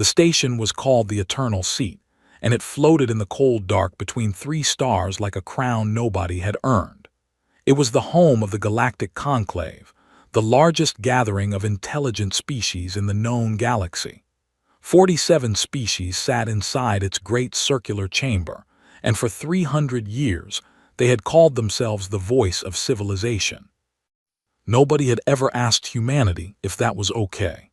The station was called the Eternal Seat, and it floated in the cold dark between three stars like a crown nobody had earned. It was the home of the Galactic Conclave, the largest gathering of intelligent species in the known galaxy. 47 species sat inside its great circular chamber, and for 300 years they had called themselves the voice of civilization. Nobody had ever asked humanity if that was okay.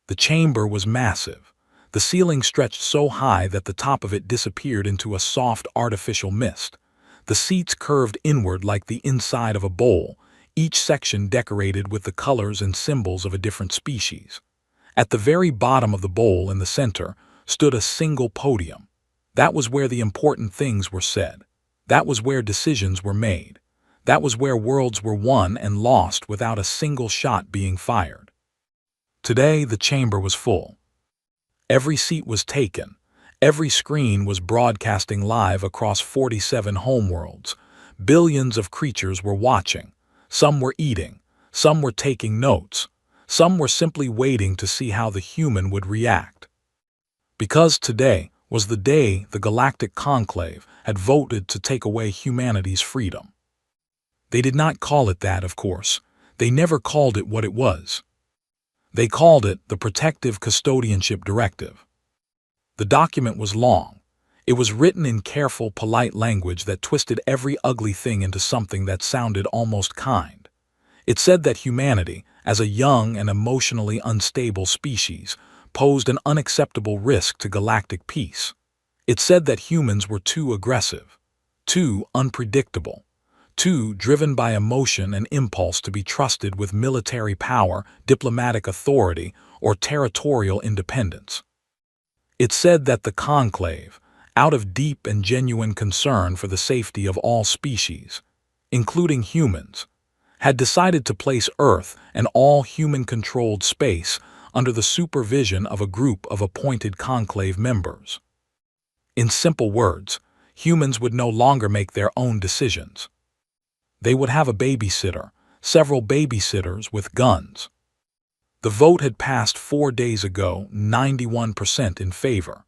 The chamber was massive. The ceiling stretched so high that the top of it disappeared into a soft artificial mist. The seats curved inward like the inside of a bowl, each section decorated with the colors and symbols of a different species. At the very bottom of the bowl in the center stood a single podium. That was where the important things were said. That was where decisions were made. That was where worlds were won and lost without a single shot being fired. Today, the chamber was full. Every seat was taken. Every screen was broadcasting live across 47 homeworlds. Billions of creatures were watching. Some were eating. Some were taking notes. Some were simply waiting to see how the human would react. Because today was the day the Galactic Conclave had voted to take away humanity's freedom. They did not call it that, of course. They never called it what it was. They called it the Protective Custodianship Directive. The document was long. It was written in careful, polite language that twisted every ugly thing into something that sounded almost kind. It said that humanity, as a young and emotionally unstable species, posed an unacceptable risk to galactic peace. It said that humans were too aggressive, too unpredictable, too driven by emotion and impulse to be trusted with military power, diplomatic authority, or territorial independence. It said that the Conclave, out of deep and genuine concern for the safety of all species, including humans, had decided to place Earth and all human-controlled space under the supervision of a group of appointed Conclave members. In simple words, humans would no longer make their own decisions. They would have a babysitter, several babysitters with guns. The vote had passed 4 days ago, 91% in favor.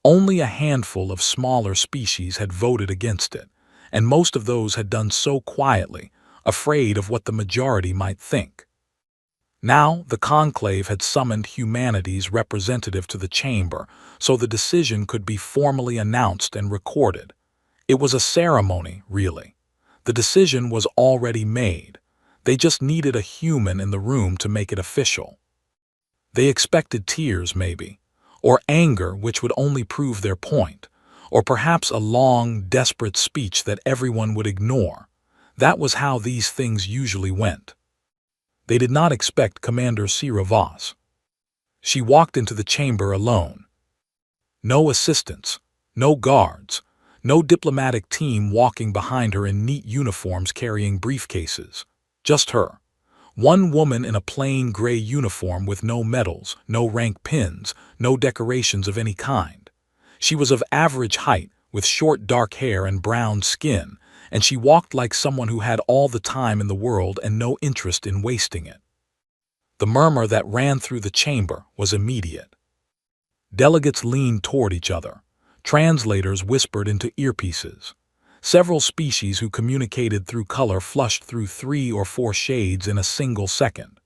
Only a handful of smaller species had voted against it, and most of those had done so quietly, afraid of what the majority might think. Now, the Conclave had summoned humanity's representative to the chamber so the decision could be formally announced and recorded. It was a ceremony, really. The decision was already made. They just needed a human in the room to make it official. They expected tears, maybe, or anger which would only prove their point, or perhaps a long, desperate speech that everyone would ignore. That was how these things usually went. They did not expect Commander Sira Voss. She walked into the chamber alone. No assistants, no guards, no diplomatic team walking behind her in neat uniforms carrying briefcases. Just her. One woman in a plain gray uniform with no medals, no rank pins, no decorations of any kind. She was of average height, with short dark hair and brown skin, and she walked like someone who had all the time in the world and no interest in wasting it. The murmur that ran through the chamber was immediate. Delegates leaned toward each other. Translators whispered into earpieces. Several species who communicated through color flushed through 3 or 4 shades in a single second.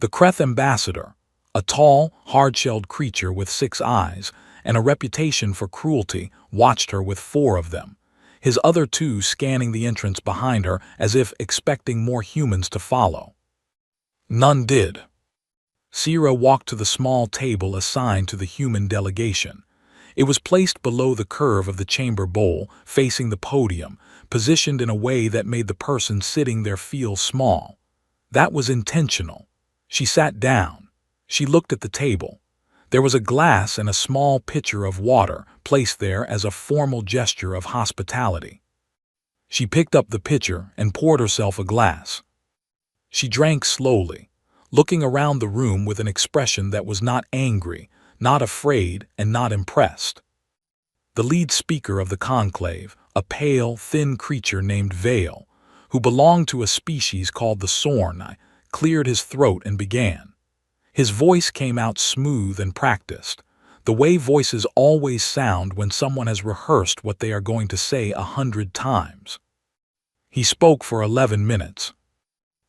The Kreth ambassador, a tall, hard-shelled creature with 6 eyes and a reputation for cruelty, watched her with 4 of them, his other 2 scanning the entrance behind her as if expecting more humans to follow. None did. Sira walked to the small table assigned to the human delegation. It was placed below the curve of the chamber bowl, facing the podium, positioned in a way that made the person sitting there feel small. That was intentional. She sat down. She looked at the table. There was a glass and a small pitcher of water placed there as a formal gesture of hospitality. She picked up the pitcher and poured herself a glass. She drank slowly, looking around the room with an expression that was not angry, not afraid, and not impressed. The lead speaker of the conclave, a pale, thin creature named Vale, who belonged to a species called the Sorn, cleared his throat and began. His voice came out smooth and practiced, the way voices always sound when someone has rehearsed what they are going to say 100 times. He spoke for 11 minutes.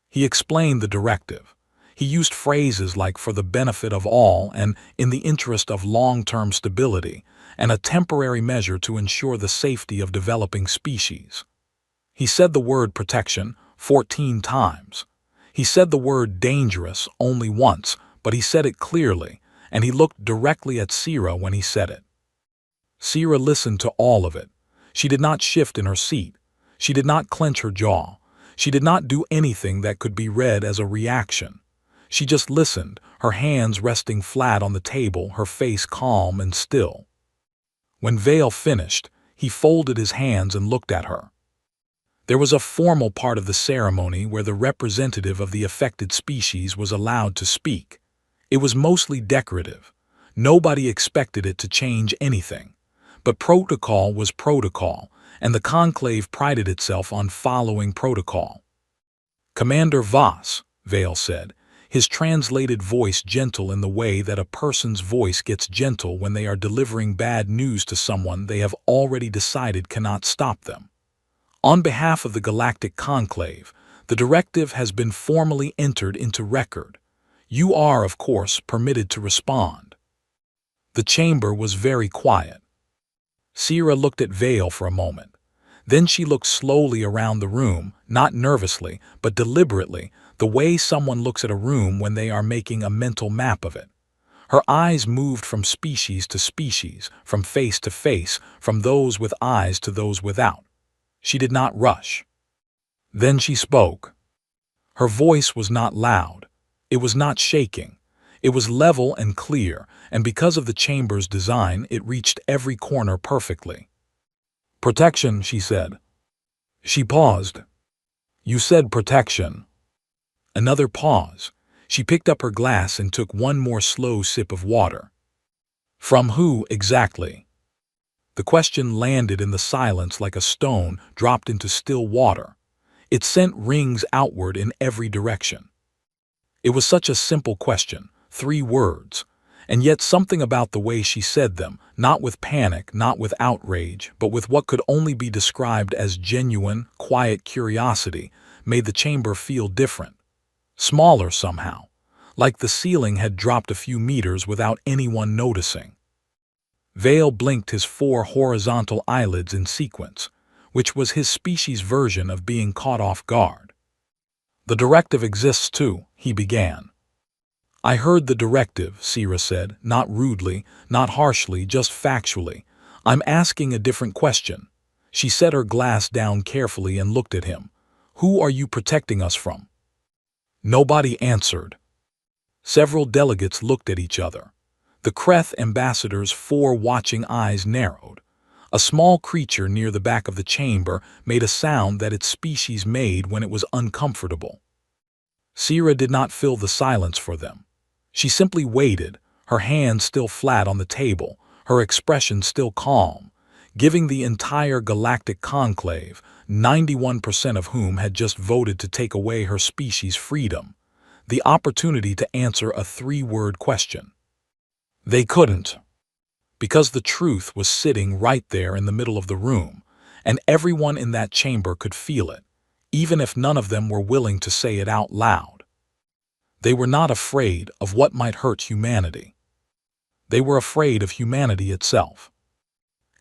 He explained the directive. He used phrases like "for the benefit of all" and "in the interest of long-term stability," and "a temporary measure to ensure the safety of developing species." He said the word protection 14 times. He said the word dangerous only once, but he said it clearly, and he looked directly at Sierra when he said it. Sierra listened to all of it. She did not shift in her seat. She did not clench her jaw. She did not do anything that could be read as a reaction. She just listened, her hands resting flat on the table, her face calm and still. When Vale finished, he folded his hands and looked at her. There was a formal part of the ceremony where the representative of the affected species was allowed to speak. It was mostly decorative. Nobody expected it to change anything. But protocol was protocol, and the conclave prided itself on following protocol. "Commander Voss," Vale said, his translated voice gentle in the way that a person's voice gets gentle when they are delivering bad news to someone they have already decided cannot stop them. "On behalf of the Galactic Conclave, the directive has been formally entered into record. You are, of course, permitted to respond." The chamber was very quiet. Sierra looked at Vale for a moment. Then she looked slowly around the room, not nervously, but deliberately, the way someone looks at a room when they are making a mental map of it. Her eyes moved from species to species, from face to face, from those with eyes to those without. She did not rush. Then she spoke. Her voice was not loud. It was not shaking. It was level and clear, and because of the chamber's design, it reached every corner perfectly. "Protection," she said. She paused. "You said protection." Another pause. She picked up her glass and took one more slow sip of water. "From who, exactly?" The question landed in the silence like a stone dropped into still water. It sent rings outward in every direction. It was such a simple question, 3 words, and yet something about the way she said them, not with panic, not with outrage, but with what could only be described as genuine, quiet curiosity, made the chamber feel different. Smaller somehow, like the ceiling had dropped a few meters without anyone noticing. Vale blinked his 4 horizontal eyelids in sequence, which was his species' version of being caught off guard. "The directive exists too," he began. "I heard the directive," Sierra said, not rudely, not harshly, just factually. "I'm asking a different question." She set her glass down carefully and looked at him. "Who are you protecting us from?" Nobody answered. Several delegates looked at each other. The Kreth ambassador's 4 watching eyes narrowed. A small creature near the back of the chamber made a sound that its species made when it was uncomfortable. Sierra did not fill the silence for them. She simply waited, her hands still flat on the table, her expression still calm, giving the entire galactic conclave, 91% of whom had just voted to take away her species' freedom, the opportunity to answer a 3-word question. They couldn't, because the truth was sitting right there in the middle of the room, and everyone in that chamber could feel it, even if none of them were willing to say it out loud. They were not afraid of what might hurt humanity. They were afraid of humanity itself.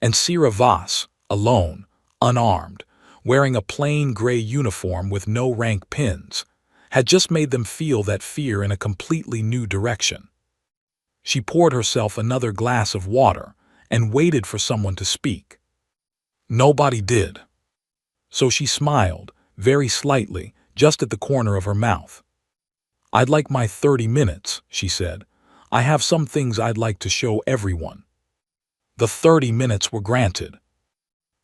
And Sierra Voss, alone, unarmed, wearing a plain gray uniform with no rank pins, had just made them feel that fear in a completely new direction. She poured herself another glass of water and waited for someone to speak. Nobody did. So she smiled, very slightly, just at the corner of her mouth. "I'd like my 30 minutes, she said. "I have some things I'd like to show everyone." The 30 minutes were granted.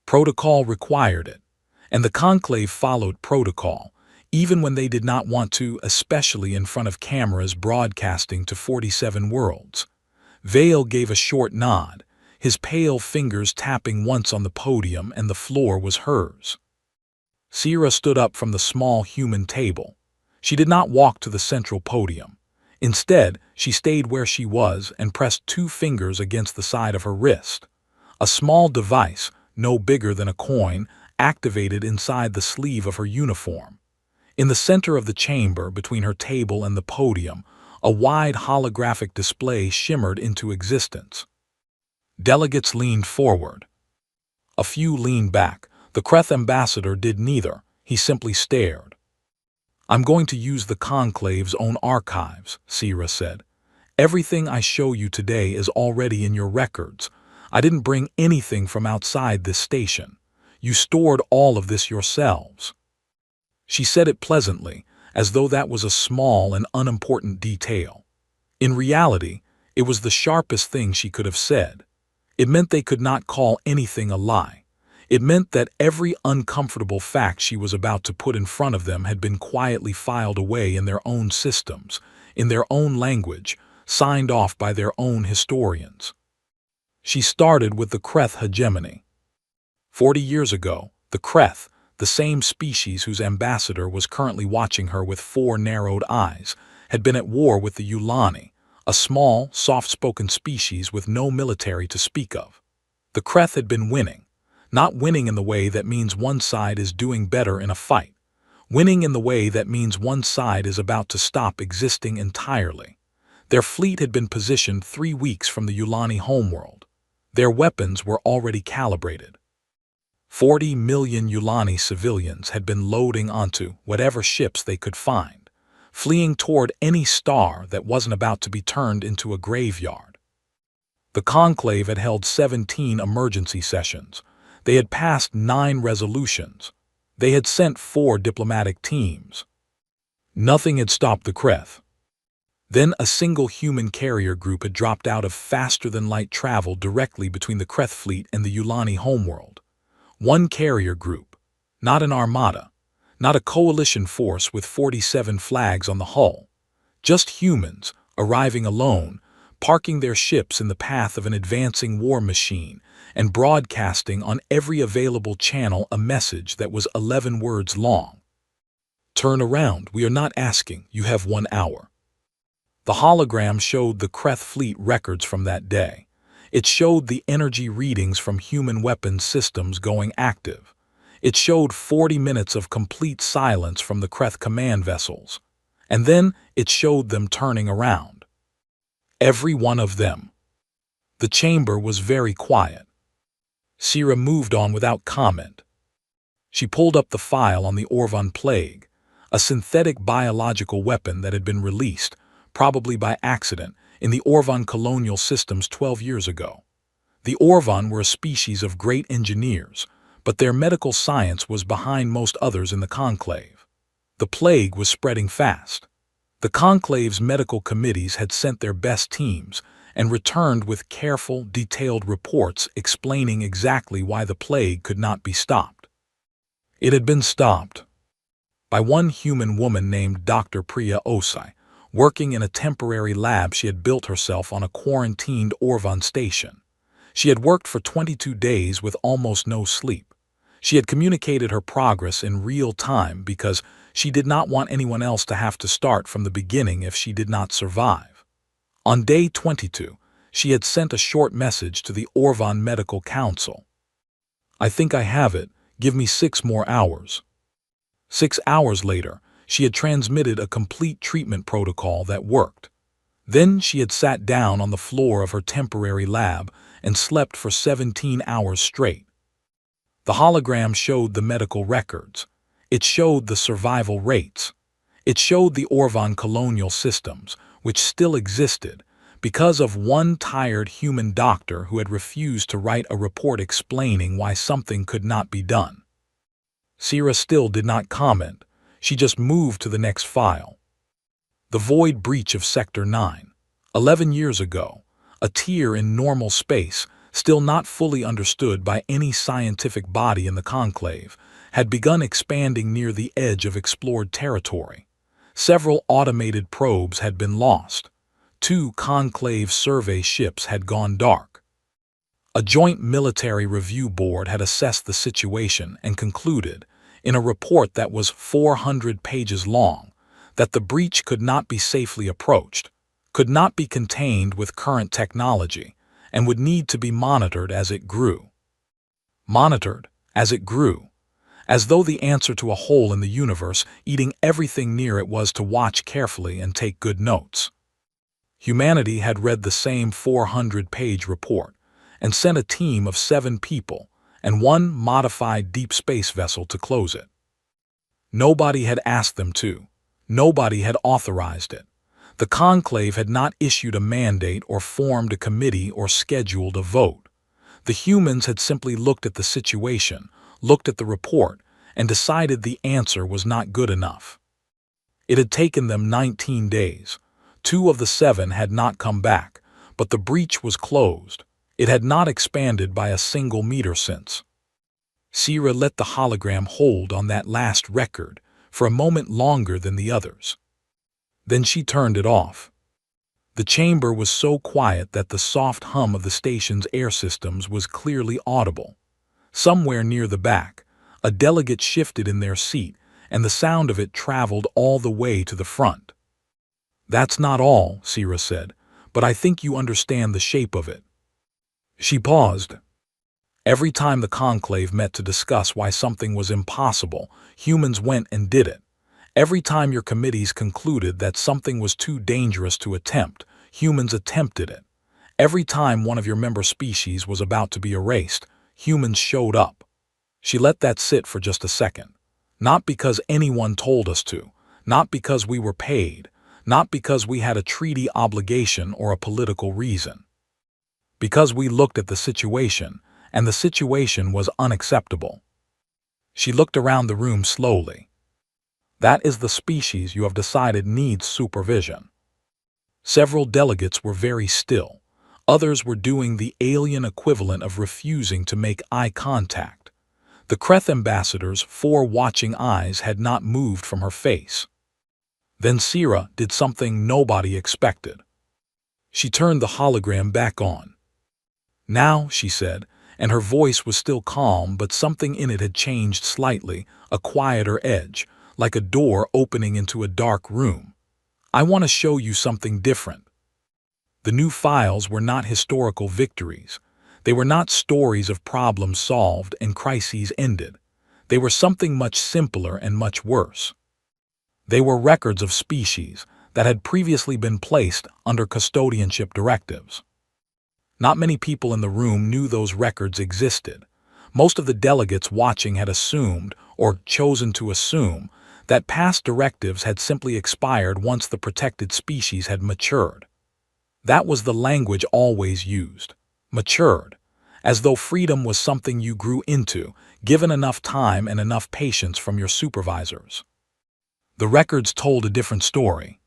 Protocol required it, and the conclave followed protocol, even when they did not want to, especially in front of cameras broadcasting to 47 worlds. Vale gave a short nod, his pale fingers tapping once on the podium, and the floor was hers. Sierra stood up from the small human table. She did not walk to the central podium. Instead, she stayed where she was and pressed 2 fingers against the side of her wrist. A small device, no bigger than a coin, activated inside the sleeve of her uniform. In the center of the chamber, between her table and the podium, a wide holographic display shimmered into existence. Delegates leaned forward. A few leaned back. The Kreth ambassador did neither. He simply stared. "I'm going to use the conclave's own archives," Sira said. "Everything I show you today is already in your records. I didn't bring anything from outside this station. You stored all of this yourselves." She said it pleasantly, as though that was a small and unimportant detail. In reality, it was the sharpest thing she could have said. It meant they could not call anything a lie. It meant that every uncomfortable fact she was about to put in front of them had been quietly filed away in their own systems, in their own language, signed off by their own historians. She started with the Kreth hegemony. 40 years ago, the Kreth, the same species whose ambassador was currently watching her with 4 narrowed eyes, had been at war with the Yulani, a small, soft-spoken species with no military to speak of. The Kreth had been winning, not winning in the way that means one side is doing better in a fight, winning in the way that means one side is about to stop existing entirely. Their fleet had been positioned 3 weeks from the Yulani homeworld. Their weapons were already calibrated. 40 million Yulani civilians had been loading onto whatever ships they could find, fleeing toward any star that wasn't about to be turned into a graveyard. The conclave had held 17 emergency sessions. They had passed 9 resolutions. They had sent 4 diplomatic teams. Nothing had stopped the Kreth. Then a single human carrier group had dropped out of faster-than-light travel directly between the Kreth fleet and the Yulani homeworld. One carrier group, not an armada, not a coalition force with 47 flags on the hull. Just humans, arriving alone, parking their ships in the path of an advancing war machine, and broadcasting on every available channel a message that was 11 words long. "Turn around, we are not asking, you have 1 hour." The hologram showed the Kreth fleet records from that day. It showed the energy readings from human weapons systems going active. It showed 40 minutes of complete silence from the Kreth command vessels. And then it showed them turning around. Every one of them. The chamber was very quiet. Sira moved on without comment. She pulled up the file on the Orvan plague, a synthetic biological weapon that had been released, probably by accident, in the Orvan colonial systems 12 years ago. The Orvan were a species of great engineers, but their medical science was behind most others in the conclave. The plague was spreading fast. The conclave's medical committees had sent their best teams and returned with careful, detailed reports explaining exactly why the plague could not be stopped. It had been stopped by one human woman named Dr. Priya Osai, working in a temporary lab she had built herself on a quarantined Orvan station. She had worked for 22 days with almost no sleep. She had communicated her progress in real time because she did not want anyone else to have to start from the beginning if she did not survive. On day 22, she had sent a short message to the Orvan Medical Council. "I think I have it. Give me 6 more hours." 6 hours later, she had transmitted a complete treatment protocol that worked. Then she had sat down on the floor of her temporary lab and slept for 17 hours straight. The hologram showed the medical records. It showed the survival rates. It showed the Orvan colonial systems, which still existed, because of one tired human doctor who had refused to write a report explaining why something could not be done. Sira still did not comment. She just moved to the next file. The void breach of Sector 9. 11 years ago, a tier in normal space, still not fully understood by any scientific body in the conclave, had begun expanding near the edge of explored territory. Several automated probes had been lost. 2 conclave survey ships had gone dark. A joint military review board had assessed the situation and concluded, in a report that was 400 pages long, that the breach could not be safely approached. could not be contained with current technology and would need to be monitored as it grew. Monitored as it grew, as though the answer to a hole in the universe eating everything near it was to watch carefully and take good notes. Humanity had read the same 400-page report and sent a team of 7 people and one modified deep space vessel to close it. Nobody had asked them to. Nobody had authorized it. The conclave had not issued a mandate or formed a committee or scheduled a vote. The humans had simply looked at the situation, looked at the report, and decided the answer was not good enough. It had taken them 19 days. 2 of the 7 had not come back, but the breach was closed. It had not expanded by a single meter since. Sierra let the hologram hold on that last record for a moment longer than the others. Then she turned it off. The chamber was so quiet that the soft hum of the station's air systems was clearly audible. Somewhere near the back, a delegate shifted in their seat, and the sound of it traveled all the way to the front. "That's not all," Sierra said, "but I think you understand the shape of it." She paused. Every time the conclave met to discuss why something was impossible, humans went and did it. Every time your committees concluded that something was too dangerous to attempt, humans attempted it. Every time one of your member species was about to be erased, humans showed up. She let that sit for just a second. Not because anyone told us to, not because we were paid, not because we had a treaty obligation or a political reason. Because we looked at the situation, and the situation was unacceptable. She looked around the room slowly. "That is the species you have decided needs supervision." Several delegates were very still. Others were doing the alien equivalent of refusing to make eye contact. The Kreth ambassador's 4 watching eyes had not moved from her face. Then Sierra did something nobody expected. She turned the hologram back on. "Now," she said, and her voice was still calm, but something in it had changed slightly, a quieter edge, like a door opening into a dark room. "I want to show you something different." The new files were not historical victories. They were not stories of problems solved and crises ended. They were something much simpler and much worse. They were records of species that had previously been placed under custodianship directives. Not many people in the room knew those records existed. Most of the delegates watching had assumed, or chosen to assume, that past directives had simply expired once the protected species had matured. That was the language always used. Matured. As though freedom was something you grew into, given enough time and enough patience from your supervisors. The records told a different story.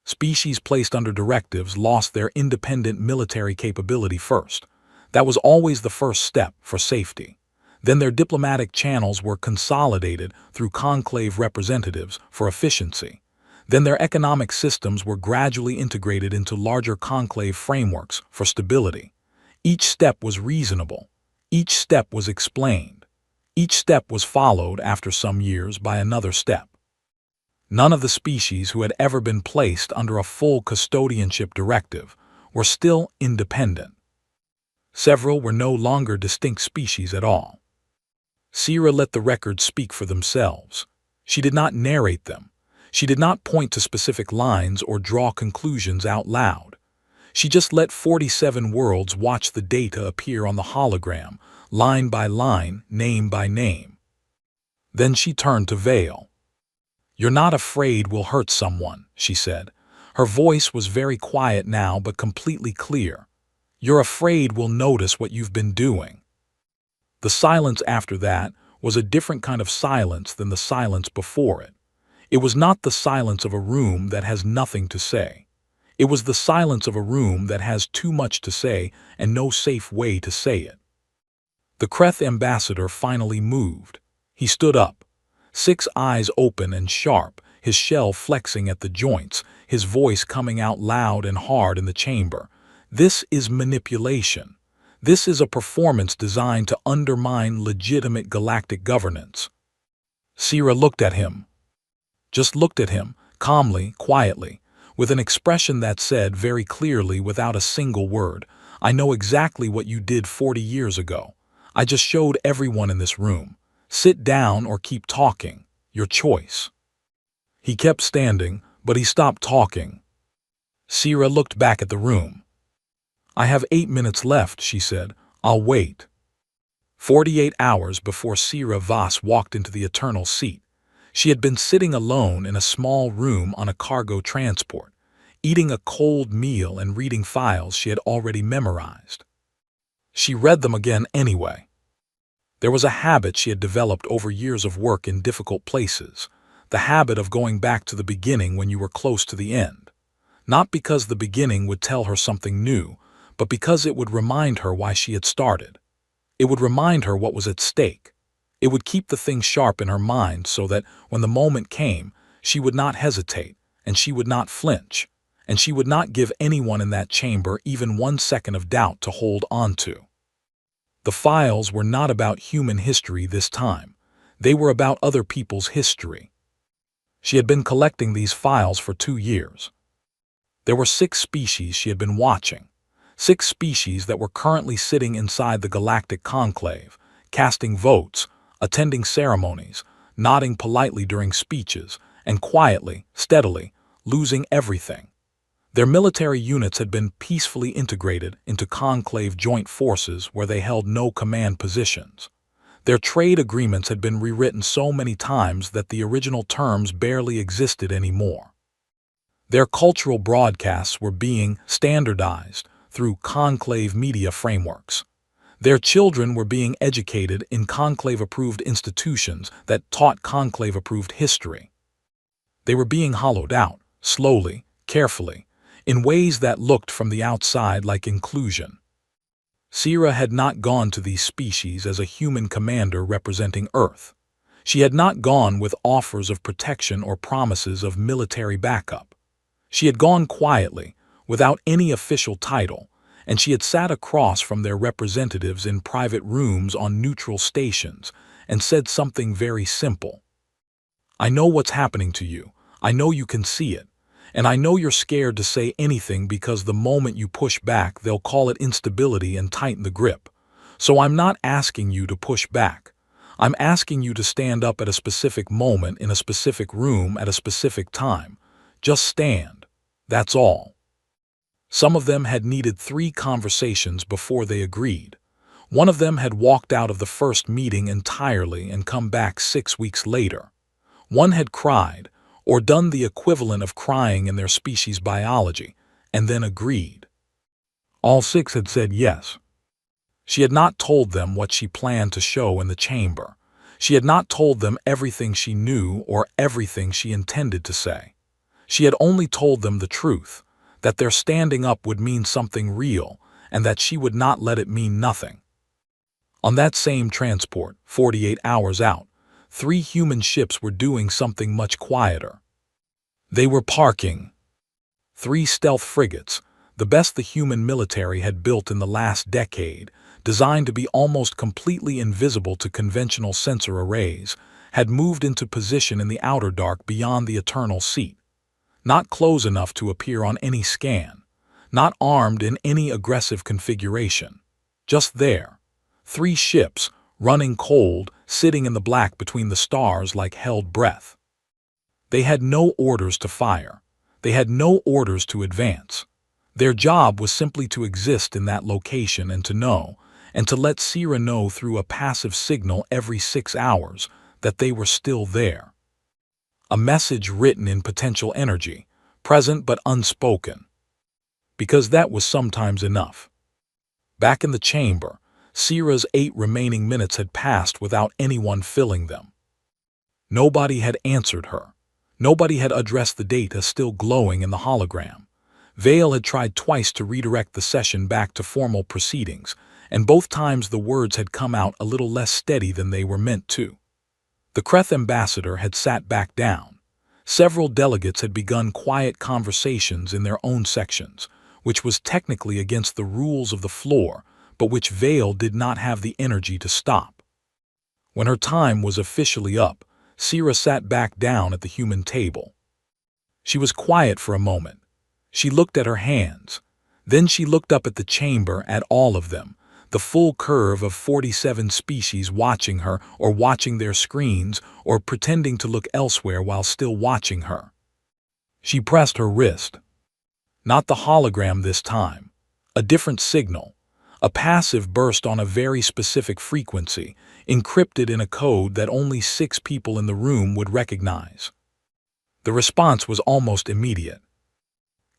Species placed under directives lost their independent military capability first. That was always the first step for safety. Then their diplomatic channels were consolidated through conclave representatives for efficiency. Then their economic systems were gradually integrated into larger conclave frameworks for stability. Each step was reasonable. Each step was explained. Each step was followed after some years by another step. None of the species who had ever been placed under a full custodianship directive were still independent. Several were no longer distinct species at all. Sierra let the records speak for themselves. She did not narrate them. She did not point to specific lines or draw conclusions out loud. She just let 47 worlds watch the data appear on the hologram, line by line, name by name. Then she turned to Vale. "You're not afraid we'll hurt someone," she said. Her voice was very quiet now but completely clear. "You're afraid we'll notice what you've been doing." The silence after that was a different kind of silence than the silence before it. It was not the silence of a room that has nothing to say. It was the silence of a room that has too much to say and no safe way to say it. The Kreth ambassador finally moved. He stood up. 6 eyes open and sharp, his shell flexing at the joints, his voice coming out loud and hard in the chamber. "This is manipulation. This is a performance designed to undermine legitimate galactic governance." Sierra looked at him. Just looked at him, calmly, quietly, with an expression that said very clearly without a single word, "I know exactly what you did 40 years ago. I just showed everyone in this room. Sit down or keep talking. Your choice." He kept standing, but he stopped talking. Sierra looked back at the room. "I have 8 minutes left," she said. "I'll wait." 48 hours before Sierra Voss walked into the eternal seat, she had been sitting alone in a small room on a cargo transport, eating a cold meal and reading files she had already memorized. She read them again anyway. There was a habit she had developed over years of work in difficult places, the habit of going back to the beginning when you were close to the end. Not because the beginning would tell her something new, but because it would remind her why she had started. It would remind her what was at stake. It would keep the thing sharp in her mind so that when the moment came, she would not hesitate, and she would not flinch, and she would not give anyone in that chamber even 1 second of doubt to hold on to. The files were not about human history this time. They were about other people's history. She had been collecting these files for 2 years. There were 6 species she had been watching, 6 species that were currently sitting inside the galactic conclave, casting votes, attending ceremonies, nodding politely during speeches, and quietly, steadily, losing everything. Their military units had been peacefully integrated into conclave joint forces where they held no command positions. Their trade agreements had been rewritten so many times that the original terms barely existed anymore. Their cultural broadcasts were being standardized through conclave media frameworks. Their children were being educated in conclave-approved institutions that taught conclave-approved history. They were being hollowed out, slowly, carefully, in ways that looked from the outside like inclusion. Sierra had not gone to these species as a human commander representing Earth. She had not gone with offers of protection or promises of military backup. She had gone quietly, without any official title, and she had sat across from their representatives in private rooms on neutral stations and said something very simple. "I know what's happening to you. I know you can see it. And I know you're scared to say anything because the moment you push back, they'll call it instability and tighten the grip. So I'm not asking you to push back. I'm asking you to stand up at a specific moment in a specific room at a specific time. Just stand. That's all." Some of them had needed 3 conversations before they agreed. One of them had walked out of the first meeting entirely and come back 6 weeks later. One had cried, or done the equivalent of crying in their species biology, and then agreed. All 6 had said yes. She had not told them what she planned to show in the chamber. She had not told them everything she knew or everything she intended to say. She had only told them the truth, that their standing up would mean something real, and that she would not let it mean nothing. On that same transport, 48 hours out, 3 human ships were doing something much quieter. They were parking. 3 stealth frigates, the best the human military had built in the last decade, designed to be almost completely invisible to conventional sensor arrays, had moved into position in the outer dark beyond the eternal seat. Not close enough to appear on any scan, not armed in any aggressive configuration. Just there. 3 ships, running cold, sitting in the black between the stars like held breath. They had no orders to fire. They had no orders to advance. Their job was simply to exist in that location and to let Sierra know through a passive signal every 6 hours that they were still there. A message written in potential energy, present but unspoken. Because that was sometimes enough. Back in the chamber, Sierra's 8 remaining minutes had passed without anyone filling them. Nobody had answered her. Nobody had addressed the data still glowing in the hologram. Vale had tried twice to redirect the session back to formal proceedings, and both times the words had come out a little less steady than they were meant to. The Kreth ambassador had sat back down. Several delegates had begun quiet conversations in their own sections, which was technically against the rules of the floor, but which Vale did not have the energy to stop. When her time was officially up, Sierra sat back down at the human table. She was quiet for a moment, She looked at her hands. Then she looked up at the chamber, at all of them, the full curve of 47 species watching her or watching their screens or pretending to look elsewhere while still watching her. She pressed her wrist. Not the hologram this time. A different signal. A passive burst on a very specific frequency, encrypted in a code that only 6 people in the room would recognize. The response was almost immediate.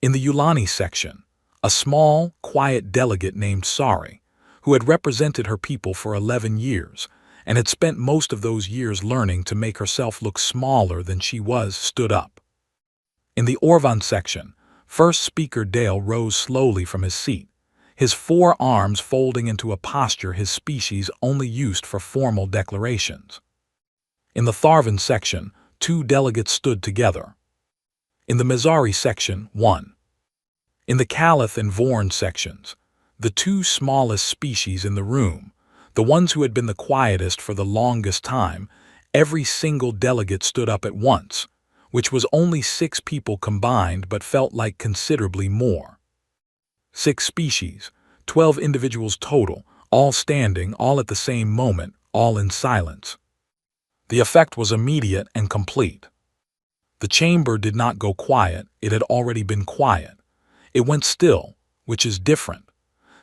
In the Yulani section, a small, quiet delegate named Sari, who had represented her people for 11 years and had spent most of those years learning to make herself look smaller than she was, stood up. In the Orvan section, first speaker Dale rose slowly from his seat, his 4 arms folding into a posture his species only used for formal declarations. In the Tharvan section, 2 delegates stood together. In the Mizari section, 1. In the Kalith and Vorn sections, the 2 smallest species in the room, the ones who had been the quietest for the longest time, every single delegate stood up at once, which was only 6 people combined but felt like considerably more. 6 species, 12 individuals total, all standing, all at the same moment, all in silence. The effect was immediate and complete. The chamber did not go quiet, it had already been quiet. It went still, which is different.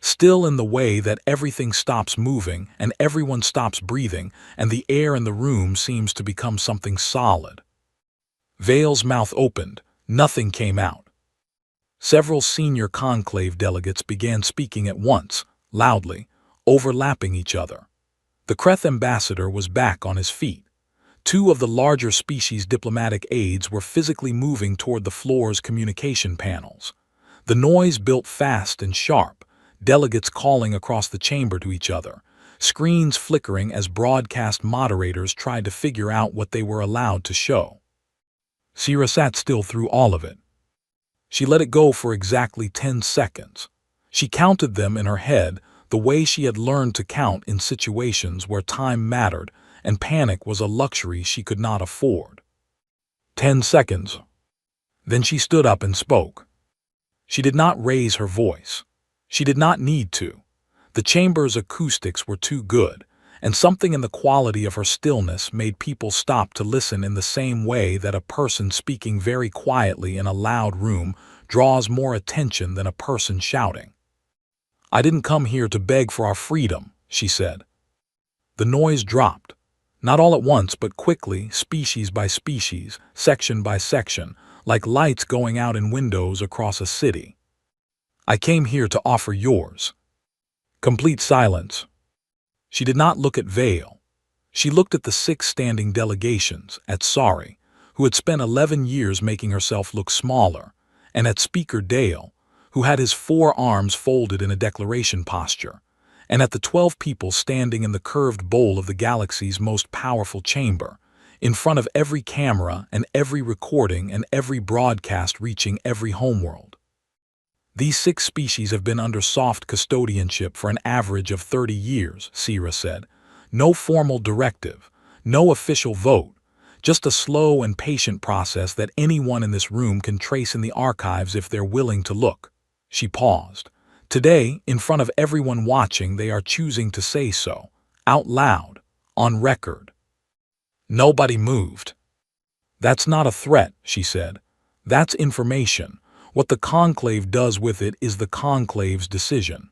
Still in the way that everything stops moving and everyone stops breathing and the air in the room seems to become something solid. Vale's mouth opened, nothing came out. Several senior conclave delegates began speaking at once, loudly, overlapping each other. The Kreth ambassador was back on his feet. 2 of the larger species' diplomatic aides were physically moving toward the floor's communication panels. The noise built fast and sharp, delegates calling across the chamber to each other, screens flickering as broadcast moderators tried to figure out what they were allowed to show. Sira sat still through all of it. She let it go for exactly 10 seconds. She counted them in her head the way she had learned to count in situations where time mattered and panic was a luxury she could not afford. 10 seconds. Then she stood up and spoke. She did not raise her voice. She did not need to. The chamber's acoustics were too good, and something in the quality of her stillness made people stop to listen in the same way that a person speaking very quietly in a loud room draws more attention than a person shouting. "I didn't come here to beg for our freedom," she said. The noise dropped. Not all at once, but quickly, species by species, section by section, like lights going out in windows across a city. "I came here to offer yours." Complete silence. She did not look at Vale. She looked at the 6 standing delegations, at Sari, who had spent 11 years making herself look smaller, and at Speaker Dale, who had his 4 arms folded in a declaration posture, and at the 12 people standing in the curved bowl of the galaxy's most powerful chamber, in front of every camera and every recording and every broadcast reaching every homeworld. "These 6 species have been under soft custodianship for an average of 30 years, Sira said. No formal directive, no official vote, just a slow and patient process that anyone in this room can trace in the archives if they're willing to look." She paused. "Today, in front of everyone watching, they are choosing to say so, out loud, on record." Nobody moved. "That's not a threat," she said. "That's information. What the conclave does with it is the conclave's decision."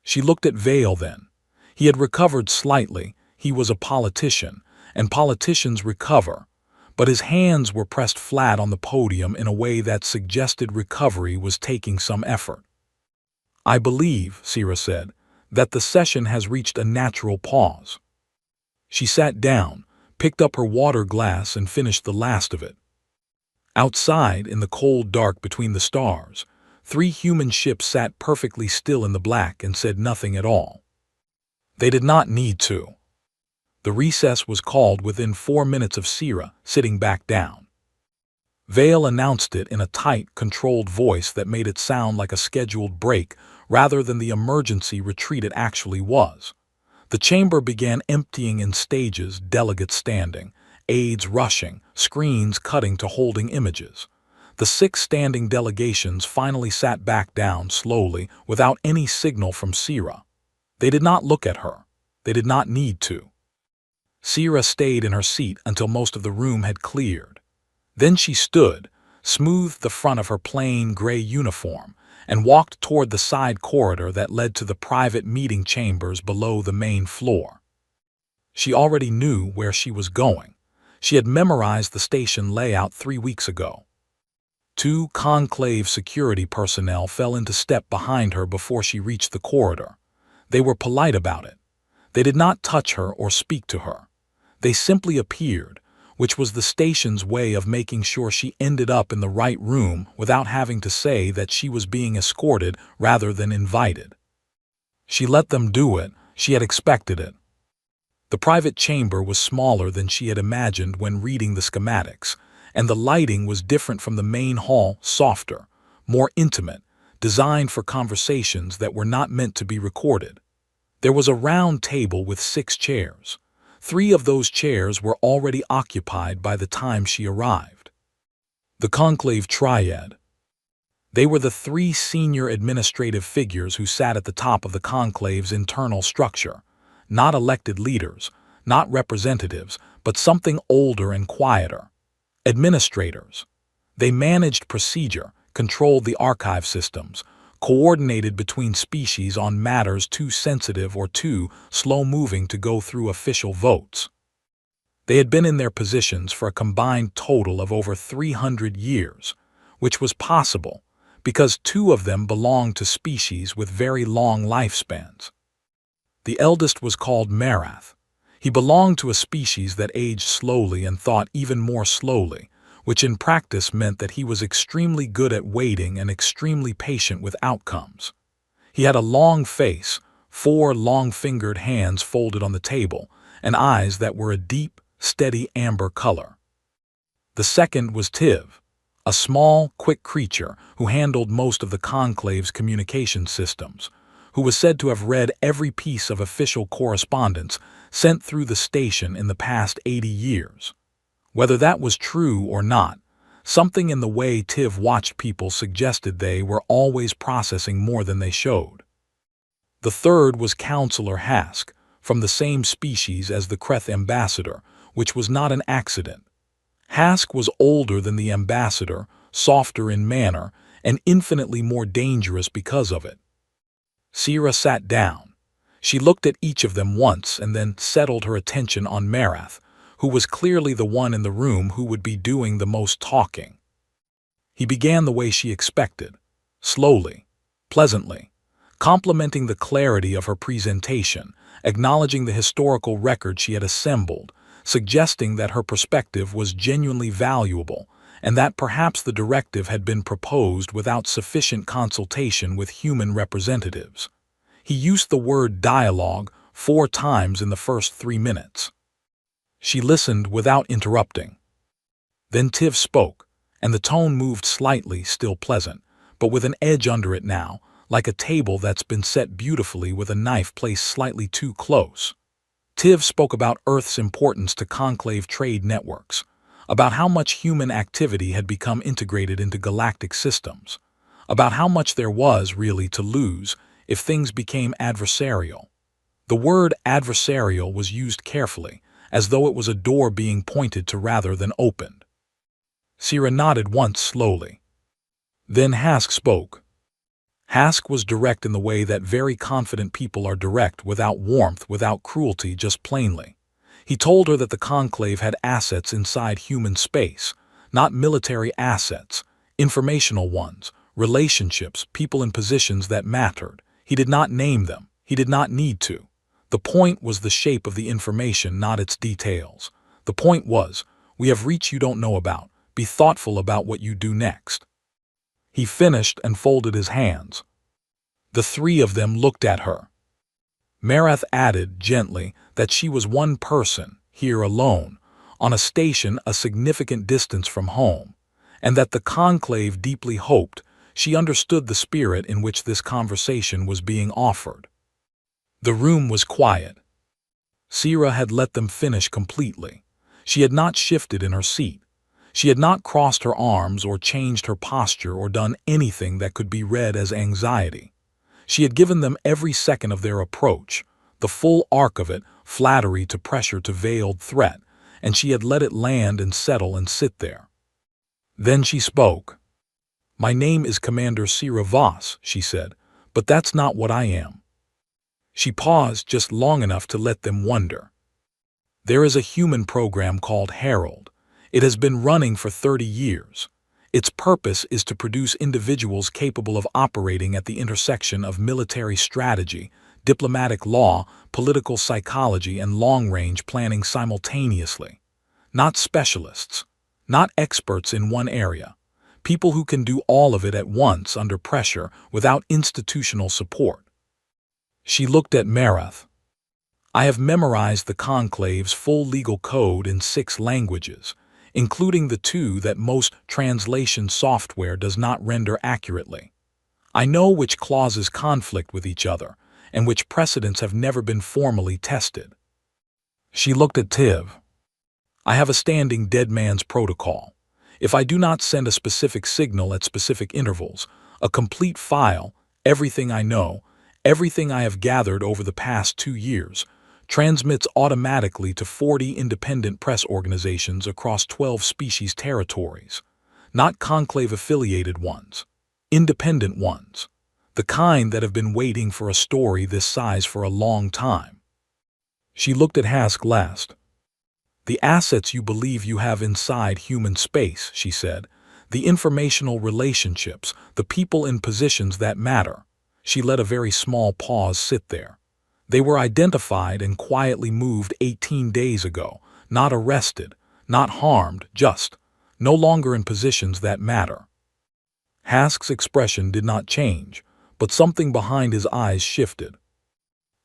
She looked at Vale then. He had recovered slightly, he was a politician, and politicians recover, but his hands were pressed flat on the podium in a way that suggested recovery was taking some effort. "I believe," Sira said, "that the session has reached a natural pause." She sat down, picked up her water glass and finished the last of it. Outside, in the cold dark between the stars, 3 human ships sat perfectly still in the black and said nothing at all. They did not need to. The recess was called within 4 minutes of Sira sitting back down. Vale announced it in a tight, controlled voice that made it sound like a scheduled break rather than the emergency retreat it actually was. The chamber began emptying in stages, delegates standing, aides rushing, screens cutting to holding images. The 6 standing delegations finally sat back down slowly without any signal from Sira. They did not look at her. They did not need to. Sira stayed in her seat until most of the room had cleared. Then she stood, smoothed the front of her plain gray uniform, and walked toward the side corridor that led to the private meeting chambers below the main floor. She already knew where she was going. She had memorized the station layout 3 weeks ago. 2 conclave security personnel fell into step behind her before she reached the corridor. They were polite about it. They did not touch her or speak to her. They simply appeared, which was the station's way of making sure she ended up in the right room without having to say that she was being escorted rather than invited. She let them do it. She had expected it. The private chamber was smaller than she had imagined when reading the schematics, and the lighting was different from the main hall, softer, more intimate, designed for conversations that were not meant to be recorded. There was a round table with 6 chairs. 3 of those chairs were already occupied by the time she arrived. The conclave triad. They were the 3 senior administrative figures who sat at the top of the conclave's internal structure, not elected leaders, not representatives, but something older and quieter. Administrators. They managed procedure, controlled the archive systems, coordinated between species on matters too sensitive or too slow-moving to go through official votes. They had been in their positions for a combined total of over 300 years, which was possible because 2 of them belonged to species with very long lifespans. The eldest was called Marath. He belonged to a species that aged slowly and thought even more slowly, which in practice meant that he was extremely good at waiting and extremely patient with outcomes. He had a long face, 4 long-fingered hands folded on the table, and eyes that were a deep, steady amber color. The second was Tiv, a small, quick creature who handled most of the conclave's communication systems, who was said to have read every piece of official correspondence sent through the station in the past 80 years. Whether that was true or not, something in the way Tiv watched people suggested they were always processing more than they showed. The third was Counselor Hask, from the same species as the Kreth ambassador, which was not an accident. Hask was older than the ambassador, softer in manner, and infinitely more dangerous because of it. Sira sat down. She looked at each of them once and then settled her attention on Marath, who was clearly the one in the room who would be doing the most talking. He began the way she expected, slowly, pleasantly, complimenting the clarity of her presentation, acknowledging the historical record she had assembled, suggesting that her perspective was genuinely valuable and that perhaps the directive had been proposed without sufficient consultation with human representatives. He used the word dialogue 4 times in the first 3 minutes. She listened without interrupting. Then Tiv spoke, and the tone moved slightly, still pleasant, but with an edge under it now, like a table that's been set beautifully with a knife placed slightly too close. Tiv spoke about Earth's importance to conclave trade networks, about how much human activity had become integrated into galactic systems, about how much there was really to lose if things became adversarial. The word adversarial was used carefully, as though it was a door being pointed to rather than opened. Sira nodded once slowly. Then Hask spoke. Hask was direct in the way that very confident people are direct, without warmth, without cruelty, just plainly. He told her that the conclave had assets inside human space, not military assets, informational ones, relationships, people in positions that mattered. He did not name them. He did not need to. The point was the shape of the information, not its details. The point was, we have reach you don't know about. Be thoughtful about what you do next. He finished and folded his hands. The 3 of them looked at her. Marath added gently that she was one person, here alone, on a station a significant distance from home, and that the conclave deeply hoped she understood the spirit in which this conversation was being offered. The room was quiet. Sira had let them finish completely. She had not shifted in her seat. She had not crossed her arms or changed her posture or done anything that could be read as anxiety. She had given them every second of their approach, the full arc of it, flattery to pressure to veiled threat, and she had let it land and settle and sit there. Then she spoke. "My name is Commander Sira Voss," she said, "but that's not what I am." She paused just long enough to let them wonder. "There is a human program called Herald. It has been running for 30 years. Its purpose is to produce individuals capable of operating at the intersection of military strategy, diplomatic law, political psychology, and long-range planning simultaneously. Not specialists, not experts in one area. People who can do all of it at once under pressure without institutional support." She looked at Marath. "I have memorized the Conclave's full legal code in 6 languages, including the 2 that most translation software does not render accurately. I know which clauses conflict with each other, and which precedents have never been formally tested." She looked at Tiv. "I have a standing dead man's protocol. If I do not send a specific signal at specific intervals, a complete file, everything I know, everything I have gathered over the past 2 years, transmits automatically to 40 independent press organizations across 12 species territories. Not conclave-affiliated ones. Independent ones. The kind that have been waiting for a story this size for a long time." She looked at Hask last. "The assets you believe you have inside human space," she said. "The informational relationships, the people in positions that matter." She let a very small pause sit there. "They were identified and quietly moved 18 days ago, not arrested, not harmed, just no longer in positions that matter." Hask's expression did not change, but something behind his eyes shifted.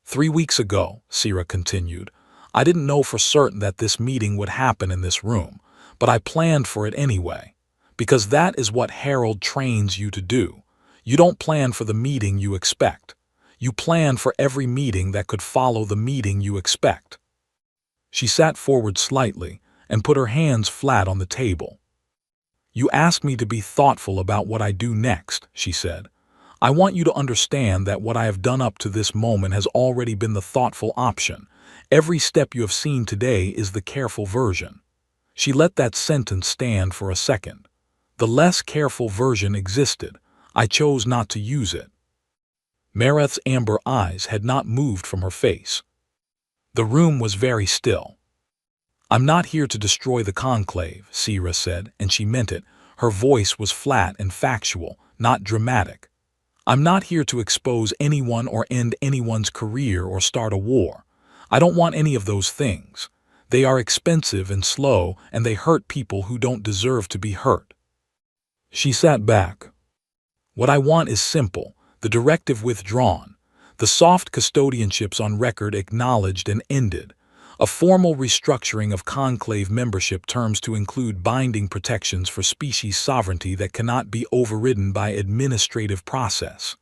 "3 weeks ago," Sira continued, "I didn't know for certain that this meeting would happen in this room, but I planned for it anyway, because that is what Herald trains you to do. You don't plan for the meeting you expect. You plan for every meeting that could follow the meeting you expect." She sat forward slightly and put her hands flat on the table. "You asked me to be thoughtful about what I do next," she said. "I want you to understand that what I have done up to this moment has already been the thoughtful option. Every step you have seen today is the careful version." She let that sentence stand for a second. "The less careful version existed. I chose not to use it." Marath's amber eyes had not moved from her face. The room was very still. "I'm not here to destroy the Conclave," Sira said, and she meant it. Her voice was flat and factual, not dramatic. "I'm not here to expose anyone or end anyone's career or start a war. I don't want any of those things. They are expensive and slow, and they hurt people who don't deserve to be hurt." She sat back. "What I want is simple, the directive withdrawn, the soft custodianships on record acknowledged and ended, a formal restructuring of Conclave membership terms to include binding protections for species sovereignty that cannot be overridden by administrative process."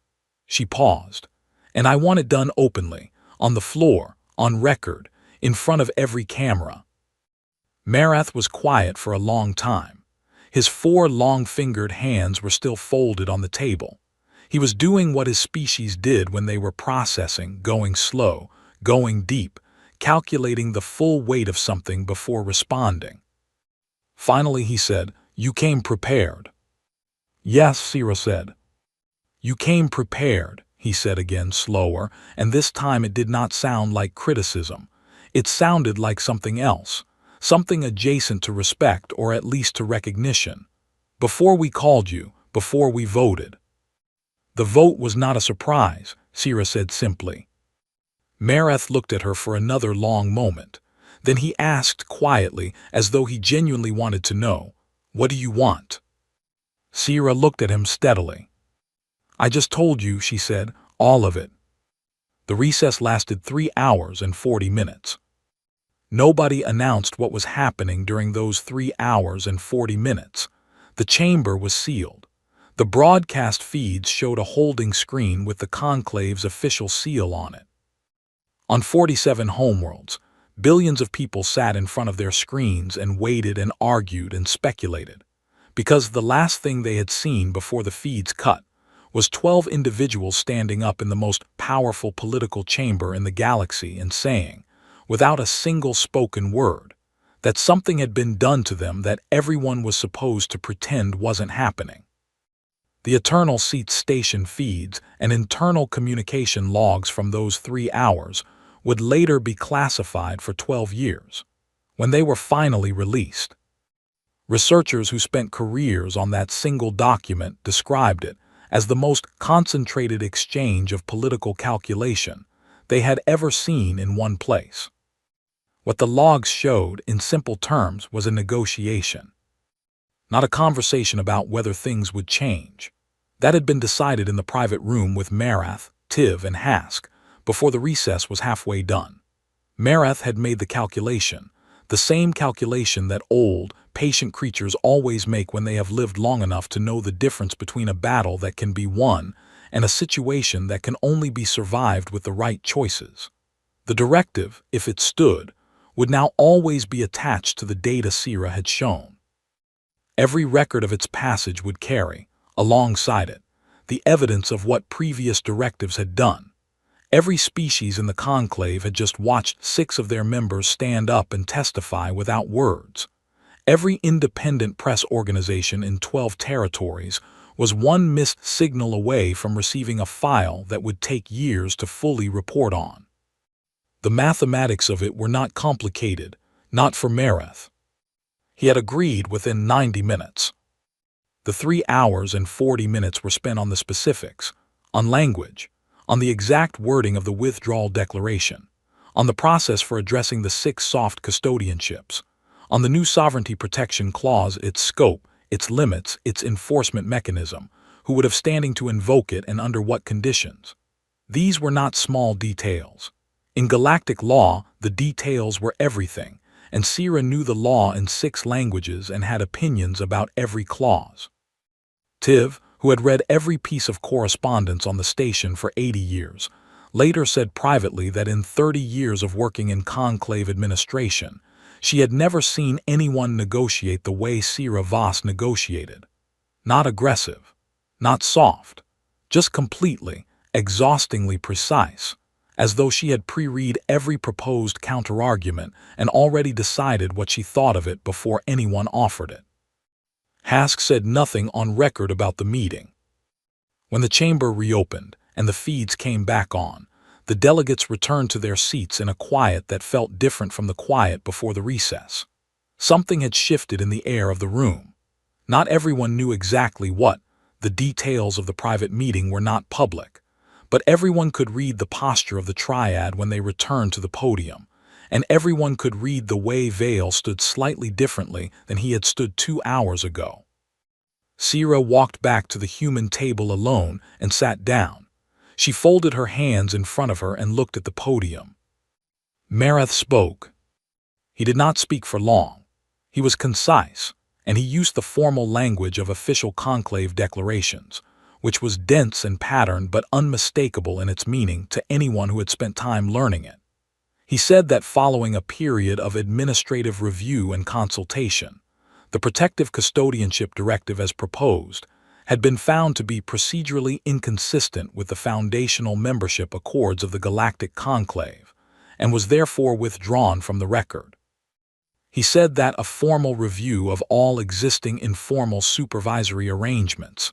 She paused. "And I want it done openly, on the floor, on record, in front of every camera." Marath was quiet for a long time. His 4 long-fingered hands were still folded on the table. He was doing what his species did when they were processing, going slow, going deep, calculating the full weight of something before responding. Finally he said, "You came prepared." "Yes," Sira said. "You came prepared," he said again, slower, and this time it did not sound like criticism. It sounded like something else, something adjacent to respect or at least to recognition. "Before we called you, before we voted." "The vote was not a surprise," Sira said simply. Marath looked at her for another long moment. Then he asked quietly, as though he genuinely wanted to know, "What do you want?" Sira looked at him steadily. "I just told you," she said, "all of it." The recess lasted 3 hours and 40 minutes. Nobody announced what was happening during those 3 hours and 40 minutes. The chamber was sealed. The broadcast feeds showed a holding screen with the Conclave's official seal on it. On 47 homeworlds, Billions of people sat in front of their screens and waited and argued and speculated, because the last thing they had seen before the feeds cut was 12 individuals standing up in the most powerful political chamber in the galaxy and saying, without a single spoken word, that something had been done to them that everyone was supposed to pretend wasn't happening. The Eternal Seat station feeds and internal communication logs from those 3 hours would later be classified for 12 years, when they were finally released. Researchers who spent careers on that single document described it as the most concentrated exchange of political calculation they had ever seen in one place. What the logs showed, in simple terms, was a negotiation. Not a conversation about whether things would change. That had been decided in the private room with Marath, Tiv, and Hask before the recess was halfway done. Marath had made the calculation, the same calculation that old, patient creatures always make when they have lived long enough to know the difference between a battle that can be won and a situation that can only be survived with the right choices. The directive, if it stood, would now always be attached to the data Sira had shown. Every record of its passage would carry, alongside it, the evidence of what previous directives had done. Every species in the conclave had just watched 6 of their members stand up and testify without words. Every independent press organization in 12 territories was one missed signal away from receiving a file that would take years to fully report on. The mathematics of it were not complicated, not for Marath. He had agreed within 90 minutes. The 3 hours and 40 minutes were spent on the specifics, on language, on the exact wording of the withdrawal declaration, on the process for addressing the 6 soft custodianships, on the new sovereignty protection clause, its scope, its limits, its enforcement mechanism, who would have standing to invoke it and under what conditions. These were not small details. In galactic law, the details were everything, and Sira knew the law in 6 languages and had opinions about every clause. Tiv, who had read every piece of correspondence on the station for 80 years, later said privately that in 30 years of working in conclave administration, she had never seen anyone negotiate the way Sira Voss negotiated. Not aggressive, not soft, just completely, exhaustingly precise, as though she had pre-read every proposed counterargument and already decided what she thought of it before anyone offered it. Hask said nothing on record about the meeting. When the chamber reopened and the feeds came back on, the delegates returned to their seats in a quiet that felt different from the quiet before the recess. Something had shifted in the air of the room. Not everyone knew exactly what. The details of the private meeting were not public, but everyone could read the posture of the triad when they returned to the podium, and everyone could read the way Vale stood slightly differently than he had stood 2 hours ago. Sira walked back to the human table alone and sat down. She folded her hands in front of her and looked at the podium. Marath spoke. He did not speak for long. He was concise, and he used the formal language of official conclave declarations, which was dense and patterned but unmistakable in its meaning to anyone who had spent time learning it. He said that following a period of administrative review and consultation, the Protective Custodianship Directive as proposed had been found to be procedurally inconsistent with the foundational membership accords of the Galactic Conclave and was therefore withdrawn from the record. He said that a formal review of all existing informal supervisory arrangements,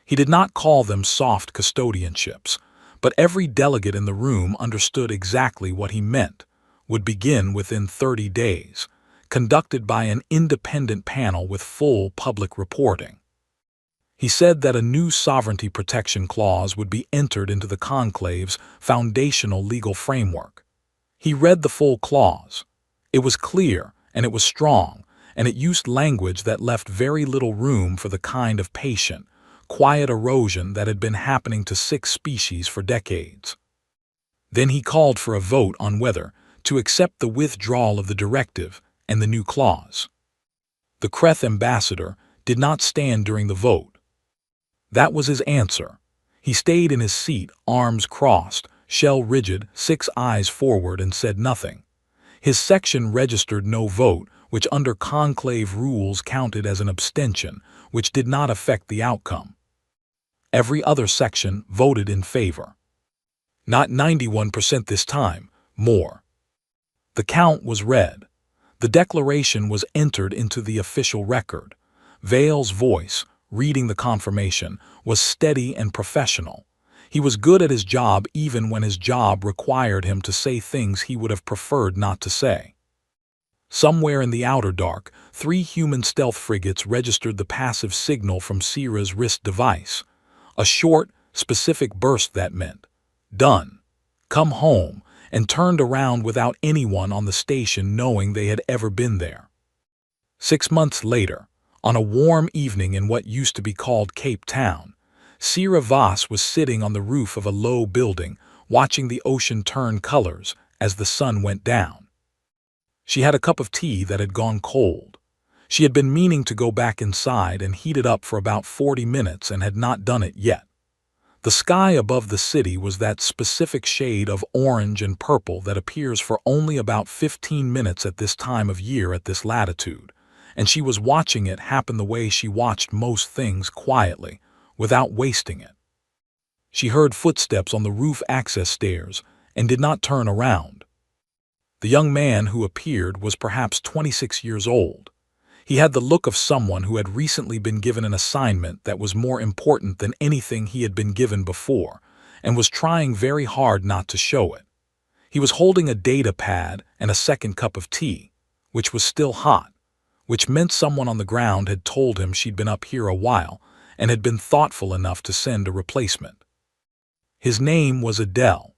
he did not call them soft custodianships, but every delegate in the room understood exactly what he meant, would begin within 30 days, conducted by an independent panel with full public reporting. He said that a new sovereignty protection clause would be entered into the conclave's foundational legal framework. He read the full clause. It was clear, and it was strong, and it used language that left very little room for the kind of patient, quiet erosion that had been happening to 6 species for decades. Then he called for a vote on whether to accept the withdrawal of the directive and the new clause. The Kreth ambassador did not stand during the vote. That was his answer. He stayed in his seat, arms crossed, shell rigid, 6 eyes forward, and said nothing. His section registered no vote, which under conclave rules counted as an abstention, which did not affect the outcome. Every other section voted in favor. Not 91% this time, more. The count was read. The declaration was entered into the official record. Vale's voice, reading the confirmation, was steady and professional. He was good at his job even when his job required him to say things he would have preferred not to say. Somewhere in the outer dark, 3 human stealth frigates registered the passive signal from Sierra's wrist device. A short, specific burst that meant, "Done. Come home," and turned around without anyone on the station knowing they had ever been there. 6 months later, on a warm evening in what used to be called Cape Town, Sierra Voss was sitting on the roof of a low building, watching the ocean turn colors as the sun went down. She had a cup of tea that had gone cold. She had been meaning to go back inside and heat it up for about 40 minutes and had not done it yet. The sky above the city was that specific shade of orange and purple that appears for only about 15 minutes at this time of year at this latitude, and she was watching it happen the way she watched most things, quietly, without wasting it. She heard footsteps on the roof access stairs and did not turn around. The young man who appeared was perhaps 26 years old. He had the look of someone who had recently been given an assignment that was more important than anything he had been given before, and was trying very hard not to show it. He was holding a data pad and a second cup of tea, which was still hot, which meant someone on the ground had told him she'd been up here a while and had been thoughtful enough to send a replacement. His name was Adele.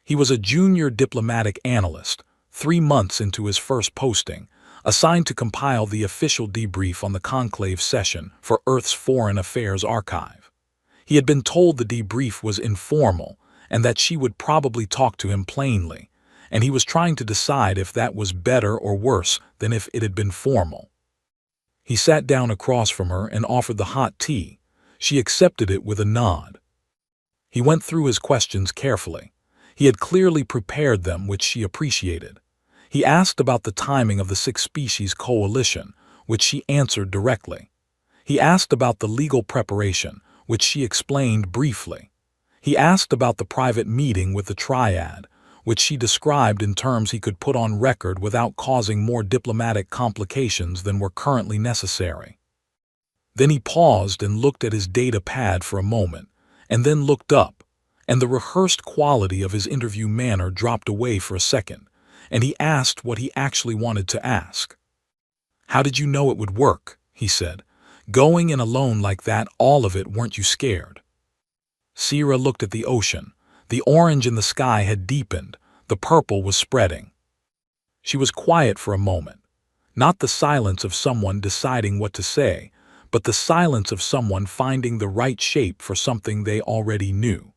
He was a junior diplomatic analyst, 3 months into his first posting, assigned to compile the official debrief on the conclave session for Earth's Foreign Affairs Archive. He had been told the debrief was informal and that she would probably talk to him plainly, and he was trying to decide if that was better or worse than if it had been formal. He sat down across from her and offered the hot tea. She accepted it with a nod. He went through his questions carefully. He had clearly prepared them, which she appreciated. He asked about the timing of the 6-species coalition, which she answered directly. He asked about the legal preparation, which she explained briefly. He asked about the private meeting with the triad, which she described in terms he could put on record without causing more diplomatic complications than were currently necessary. Then he paused and looked at his data pad for a moment, and then looked up, and the rehearsed quality of his interview manner dropped away for a second, and he asked what he actually wanted to ask. "How did you know it would work?" he said. "Going in alone like that, all of it, weren't you scared?" Sierra looked at the ocean. The orange in the sky had deepened. The purple was spreading. She was quiet for a moment. Not the silence of someone deciding what to say, but the silence of someone finding the right shape for something they already knew.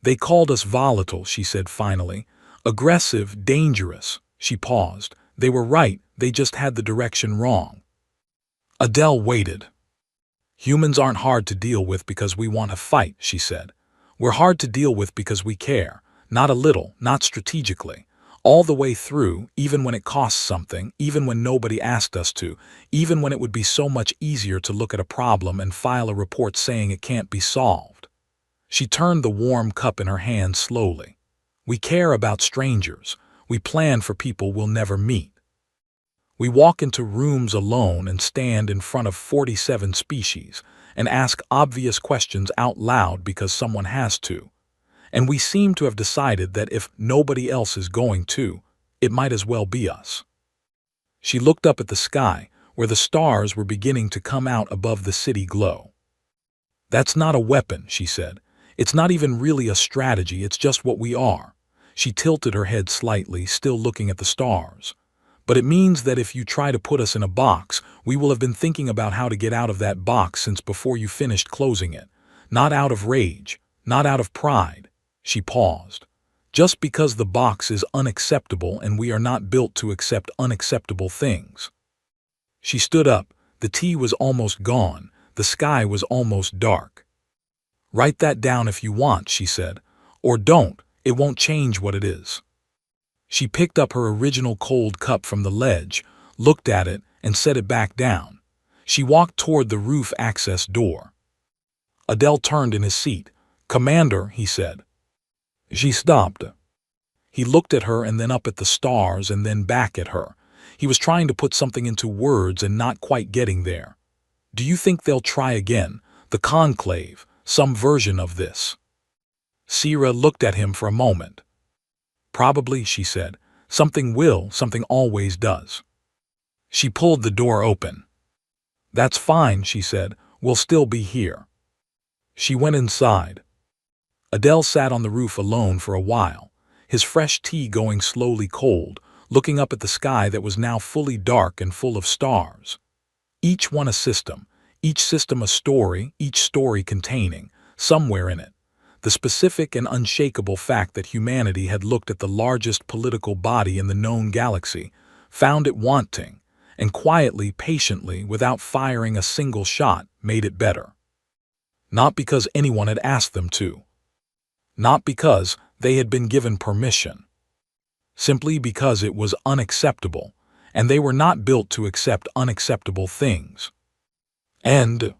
"They called us volatile," she said finally. "Aggressive, dangerous." She paused. "They were right, they just had the direction wrong." Adele waited. "Humans aren't hard to deal with because we want to fight," she said. "We're hard to deal with because we care. Not a little, not strategically. All the way through, even when it costs something, even when nobody asked us to, even when it would be so much easier to look at a problem and file a report saying it can't be solved." She turned the warm cup in her hand slowly. "We care about strangers. We plan for people we'll never meet. We walk into rooms alone and stand in front of 47 species and ask obvious questions out loud because someone has to. And we seem to have decided that if nobody else is going to, it might as well be us." She looked up at the sky, where the stars were beginning to come out above the city glow. "That's not a weapon," she said. "It's not even really a strategy, it's just what we are." She tilted her head slightly, still looking at the stars. "But it means that if you try to put us in a box, we will have been thinking about how to get out of that box since before you finished closing it. Not out of rage, not out of pride." She paused. "Just because the box is unacceptable and we are not built to accept unacceptable things." She stood up. The tea was almost gone. The sky was almost dark. "Write that down if you want," she said. "Or don't. It won't change what it is." She picked up her original cold cup from the ledge, looked at it, and set it back down. She walked toward the roof access door. Adele turned in his seat. "Commander," he said. She stopped. He looked at her and then up at the stars and then back at her. He was trying to put something into words and not quite getting there. "Do you think they'll try again? The conclave, some version of this?" Sierra looked at him for a moment. "Probably," she said. "Something will, something always does." She pulled the door open. "That's fine," she said. "We'll still be here." She went inside. Adele sat on the roof alone for a while, his fresh tea going slowly cold, looking up at the sky that was now fully dark and full of stars. Each one a system, each system a story, each story containing, somewhere in it, the specific and unshakable fact that humanity had looked at the largest political body in the known galaxy, found it wanting, and quietly, patiently, without firing a single shot, made it better. Not because anyone had asked them to. Not because they had been given permission. Simply because it was unacceptable, and they were not built to accept unacceptable things. And